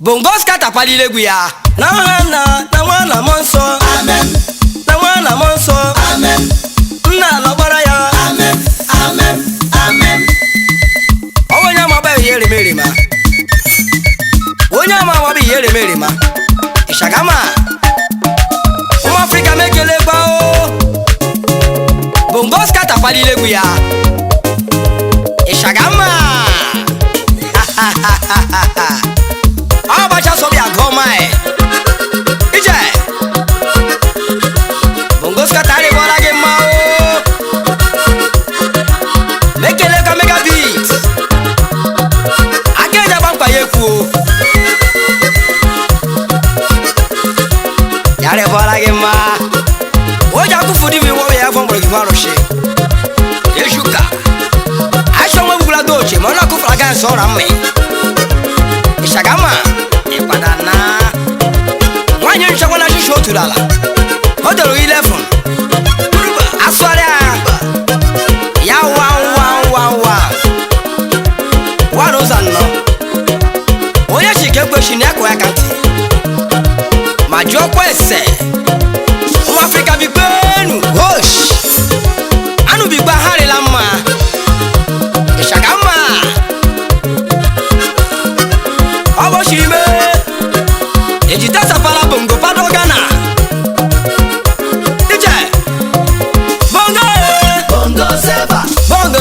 Bongo skata palile guya. Na wana monso. Amen. Na wana monso. Amen. Na lobara ya. Amen. Amen. Amen. Owonya ma ba yere merima. Onya ma wa bi yere merima. Ishagama. Omo Africa mekele gba o. Bongo skata palile guya. Ishagama. Abacha so bi agoma e. Ije. Bongo skata le bola ge ma o. Mekele ka mega beat. Akeja bampa yeku o. Yare bola ge ma. Oja ku fudi mi wo ya fon bro roche. Yeshuka. Aisha mo bugula doche, mo na ku fraga so ra me. Ishagama. Ipadana. Wanye nshakwana shisho tulala. Hodoro 11. Aswara. Ya wa. Warozanno. Oye shike kweshi ni akwa yakati. Majo kwese. Omo Africa bi gbenu. Hosh. Anu bi gba hare la ma. Ishagama. Obo shime. Ejita sapala bongo pado Ghana. Ije. Bongo. Bongo seva. Bongo.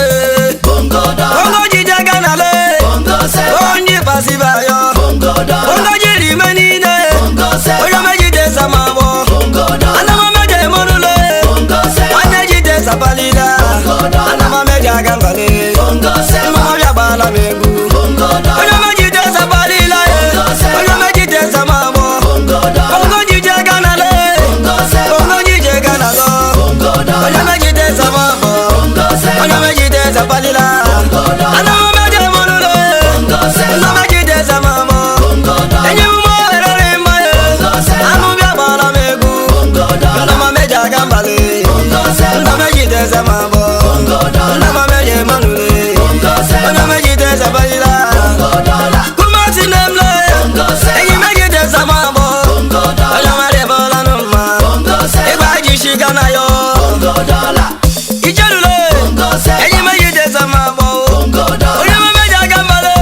Bongo dollar. Bongo jije Ghana le. Bongo seva. Onye pasiba yo. Bongo dollar. Bongo jiri menine. Bongo seva. Oyo meji de samabo. Bongo dollar. Anama meje monule. Bongo seva. Ane jide sapalida. Bongo dollar. Anama meje agambale. Bongo seva. Mama ya bala megu. Bongo dollar. Oyo meji de sapalila. Bongo seva. Oyo meji de samabo. Bongo dollar. Bongo jije Ghana le. Bongo seva. Bongo jije Ghana go. Bongo dollar. Oyo meji de samabo. Bongo seva. Oyo meji de sapalila. Bongo dollar. Anama meje monule. Bongo seva. Anama meji de samabo. Bongo dollar. Enyi mo erere mbaye. Bongo seva. Anu bia bala megu. Bongo dollar. Ndama meje agambale. Bongo seva. Ndama meji de samabo. Bongo dollar. Ndama meje manule. Bongo seva. Ndama meji de sabalila. Bongo dollar. Kumasi nemle. Bongo seva. Enyi meji de samabo. Bongo dollar. Oyama de bola numa. Bongo seva. Igba jishika na yo. Bongo dollar. Ijelule. Bongo seva. Enyi meji de samabo. Bongo dollar. Oyama meji agambale.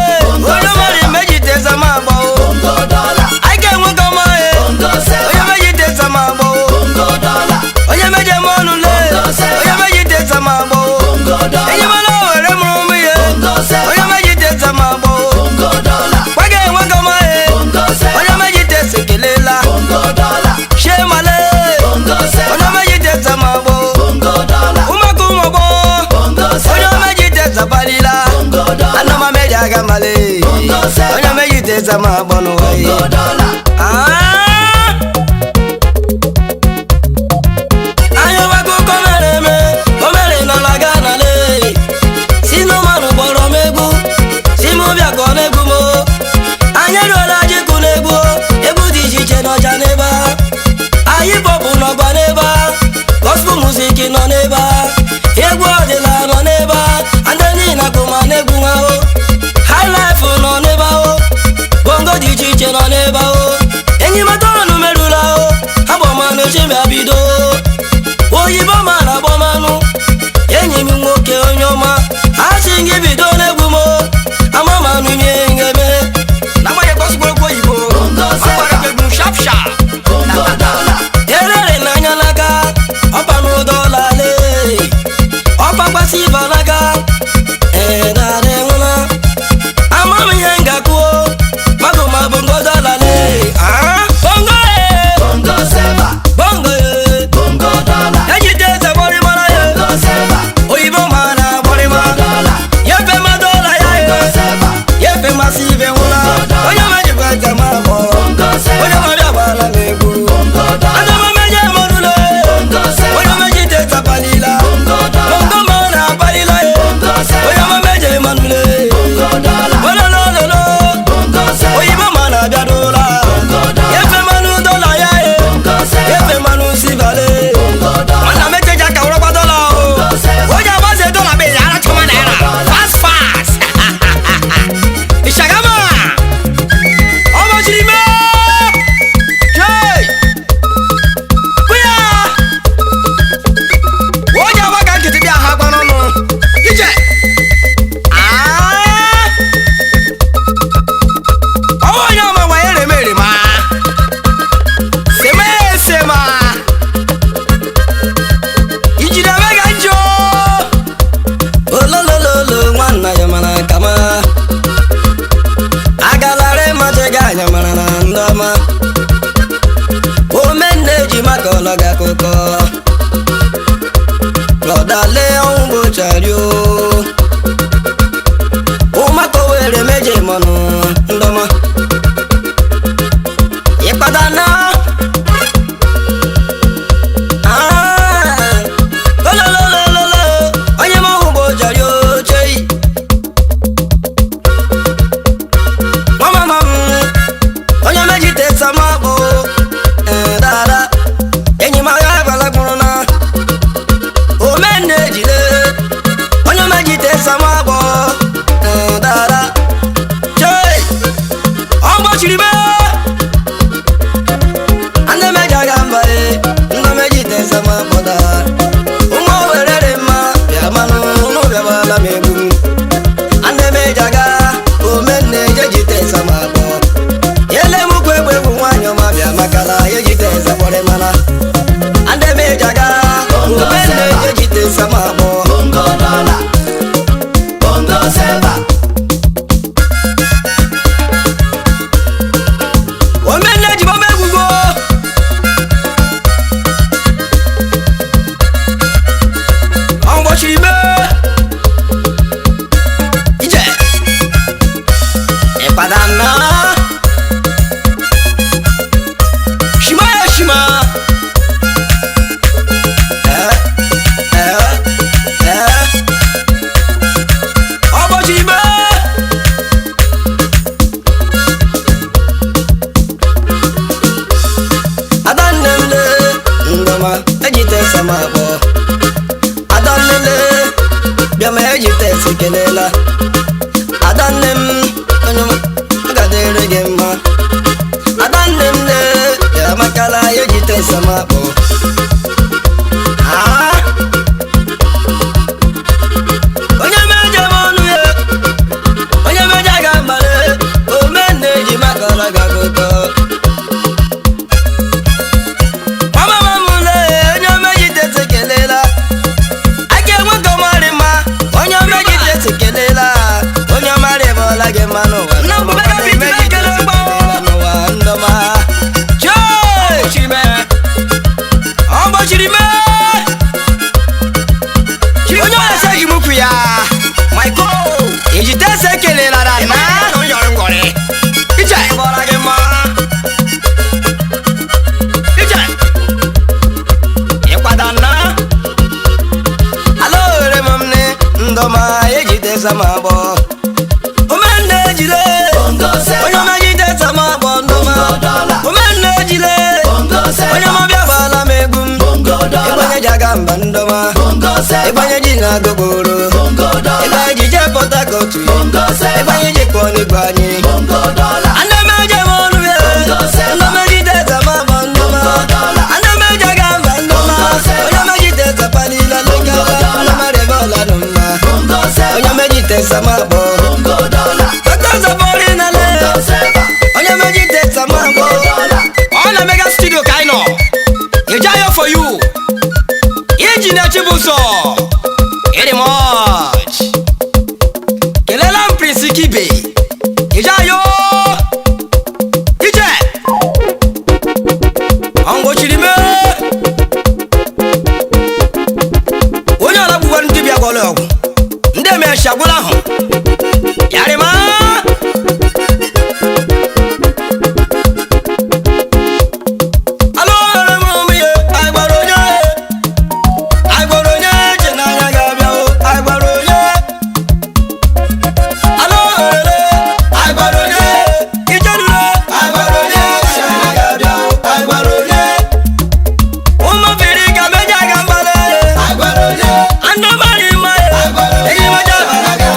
Oyama de meji de samabo. Bongo dollar. Aike nwokoma e. Bongo seva. Oyama meji de samabo. Bongo dollar. Oyama meji monule. Bongo seva. Oyama meji de samabo. Bongo dollar. Enyi mana were murumu ye. Bongo seva. Oyama meji de samabo. Bongo dollar. Wage nwokoma e. Bongo seva. Oyama meji de sekelela. Bongo dollar. Shemale. Bongo seva. Oyama meji de samabo. Bongo dollar. Umakumobo. Bongo seva. Oyama meji de sabalila. Bongo dollar. Anama meji agamale. Bongo seva. Oyama meji de samabo no wae. Bongo dollar. Ah. Ayo wago komereme. Komere no la Ghana le. Sino manu boro megu. Simu bia konegu mo. Anya rola jiku negu. Ebu di chiche no janeba. Ayi popu no gbaneba. Gospel music no neba. Egwu odila no neba. Andeni na kuma negu nga o. High life no neba o. Bongo di chiche no neba o. Enyi matoro no merula o. Abo manu chimbe abido. Oyibo mana abo manu. Enyi mi nwoke onye ọma. Asị gị bido n'egwu mo. Ama manu nye ngeme. Na moye gospel ko yibo. Bongo seva. Akwara ke gun sharp sharp. Bongo dollar. Erere n'anya n'aka. Ọpa n'ụdọla le. Ọpa gbasi iba n'aka. Dare nwụna. Ama m ihe ngakwu o. Mago ma bongo dọla le. Ah, bongo e. Bongo seva. Bongo e. Bongo dollar. Ejide eze gbọrịmara ya. Bongo seva. Oyibo ma na gbọrịma. Dollar. Ya onye ọma gwa ya remere ma sema sema ijide mega njo ololololo nwanna ya mara kama agalare majega anya mara na ndoma omenne ji maka ọlọga akụkọ lọdale ọhụgbọ chario ụmaka were meje mọnụ ndọma ịkpadana ololololo onye m ọhụgbọ chario chei mama onye mejite samabụ dada enyi m agha bala gburu na omenne ejile onye mejite samabụ dada chei ọgbọchiri me ande meja ga mba ndị mejite samabụ da ụmụ were dị mma bịa manụ ụnụ bịa bala m egwu ande meja ga omenne jejite samabụ ele mukwe egwu nwanyị ọma bịa makala ejite zakwere mana ande meja ga omenne jejite samabụ Bongo dollar, bongo silver, omenne jibobe egwugo ọgbọchiri me ije ịkpadana shima ya shima ọgbọchiri me adannemle ndọma ejite samabụ adanlele bịa ma ejite sikelela adanne m onye m gadere gị mma adanne m le bịa makala ejite samabụ onye meje m ọnụ ya onye meje ga mbale omenne eji makala gagụtọ mama mule onye mejite sekelela aka enwe gọmarị mma onye mejite sekelela onye mara ebola gị mma n'ụwa n'ụwa ndọma ọgbọchiri me onye ọya seghị mukwu ya Michael ejite ese kelela na ije bọra gị mma ije ịkwadana ala ore m nne ndọma ejite samabụ omenne ejile bongo onye silver, mejite samabụ ndọma bongo dollar, omenne ejile bongo onye silver, mọbịa gbala m egwu m bongo dollar, ịgbanye jaga mba ndọma bongo silver, ịgbanye ji na agogoro bongo dollar, ịgbanye ji je Port Harcourt bongo silver, ịgbanye ji kpọọ n'igwe anyị bongo dollar, ande meje m ọnụ ya ndị mejite samabụ ndọma ande meje ga mba ndọma onye mejite sapalila lekala ndị mara ebe ọla nụ mma bongo silver, onye mejite samabụ bongo dollar, dọkta zapori na le bongo silver, onye mejite samabụ bongo dollar, ọ na mega studio ka anyị nọ ejayo for you iji na-echi bụ ụzọ ịdị much kelela m Prince Kibe ejayo ije ọngbochiri me onye ọla gbugwara ndị bịa gwọrọ ọgwụ ndị emechi agwụla ahụ yarịma alo ore m ụmụ ya agbara onye che n'anya ga-abịa o agbara onye alo ore agbara onye ijedure agbara onye che n'anya ga-abịa o agbara onye ụmụ biri ga meja ga mbale agbara onye, andụ mara mma ya eji meja bara ga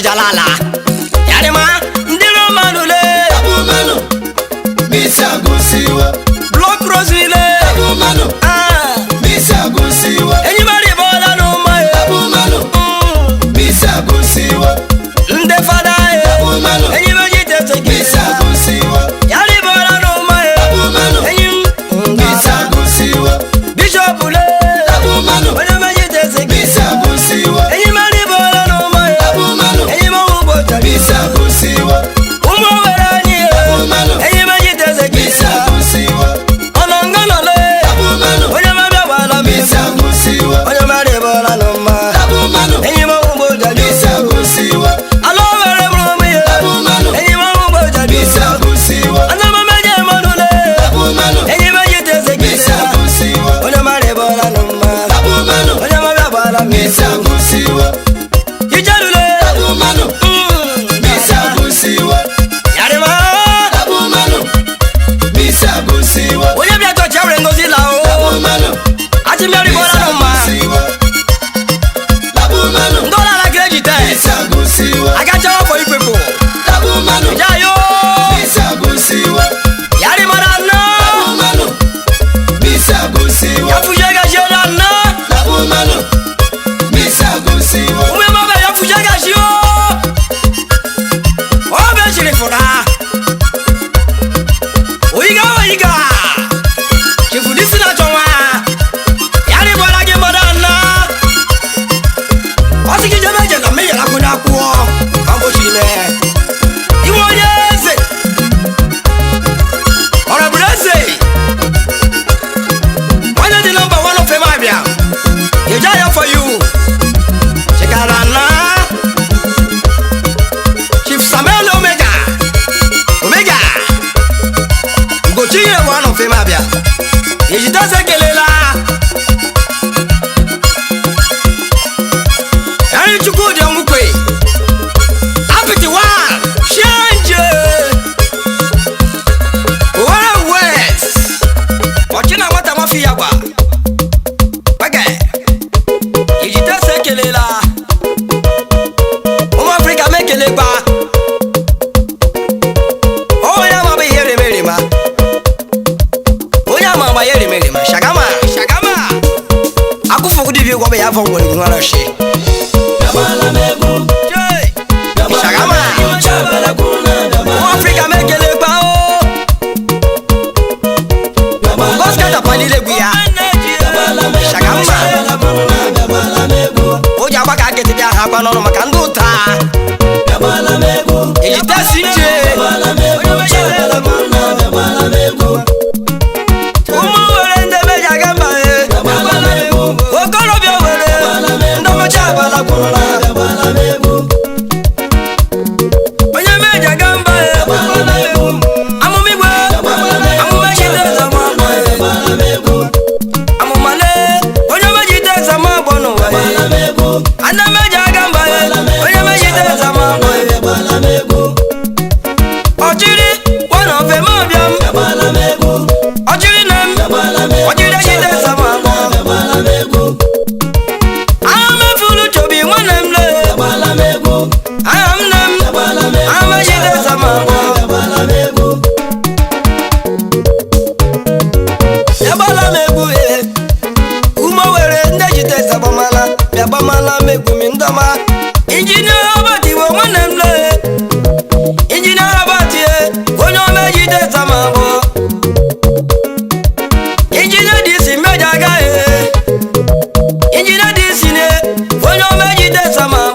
jalala yarima ndiro manule Abumano, Misa Gusiwa, block rosile Abumano, Misa Gusiwa, anybody bola no mai Abumano, Misa Gusiwa, nde fada Abumano, anybody tete Misa Gusiwa, yari bola no mai Abumano, Misa Gusiwa, bishop le Abumano, anybody tete Misa Gusiwa, anybody bola no mai Abumano, anybody bola Misa Gusiwa, umo werani Abumano, anybody tete Misa Gusiwa, onongana le Abumano, onyama bola Misa Gusiwa, onyama de bola no mai Abumano, anybody bola Misa Gusiwa, alo were bromi Abumano, anybody bola Misa Gusiwa, anama meje manule Abumano, anybody tete Misa Gusiwa, onyama de bola no mai Abumano, onyama bola Misa Gusiwa, ijalule Abumano, Misa Gusiwa, yarima Abumano, Misa Gusiwa, onye bia to chere ngozi la o Abumano, ati meri bola no mai Gusiwa, Abumano, ndola la credit Misa Gusiwa, I got job for you people Abumano, jayo Misa Gusiwa, yarima na Abumano, Misa Gusiwa, yafujega jona na Abumano, Misa Gusiwa, ume mabe yafujega jio obe chiri funa oiga chifudisi na chonwa yari bola ge modana osiki jebe je na me yala kuna kuo mambo chime iwo yeze ora brese why the number one of Emabia you jaya for you Chekarana Chief Samuel Omega Gochiye one of Emabia Ejitase kelela Yari chukudi omukwe Apiti one Change Wara West Ochina wata mafi yagba Wage Ejitase kelela Omo Africa mekele gba Oya ma be yere merima Oya ma ba yere merima Shagama Akufuku divi kwa be yafo ngoni ngwana she Yabala Megu, Jay Shagama Yabala Kuna, Omo Africa mekele gba o Goskata palile guya Shagama Yabala Megu, Oja baka kete bia hapa nono makandu ta Yabala Megu, Ejitase nje Yabala Megu, Yabala Kuna, Yabala Megu, Umu were ndebe jagamba Yabala Megu, Okoro bia were Ndomo chabala kuna Yabala Megu, Onye meja gamba Yabala Megu, Amumigwe Amumejite zamabo Yabala Megu, Amumale Onye mejite zamabo no Yabala Megu, Anda meja gamba Onye mejite zamabo Yabala Megu, Ochiri one of Emabia Yabala Megu, Ochiri nem Yabala Megu, Ochiri jite zamabo Yabala Megu, Ame fulu chobi one emle Yabala Megu, Am nem Yabala Megu, Ame jite zamabo Yabala Megu, Yabala megu Uma were nde jite zabamala Yabamala megu mindama Engineer abati wo wanemle Engineer abati Onyo mejite zamabo Engineer disi mejaga Engineer disi ne Onyo mejite zamabo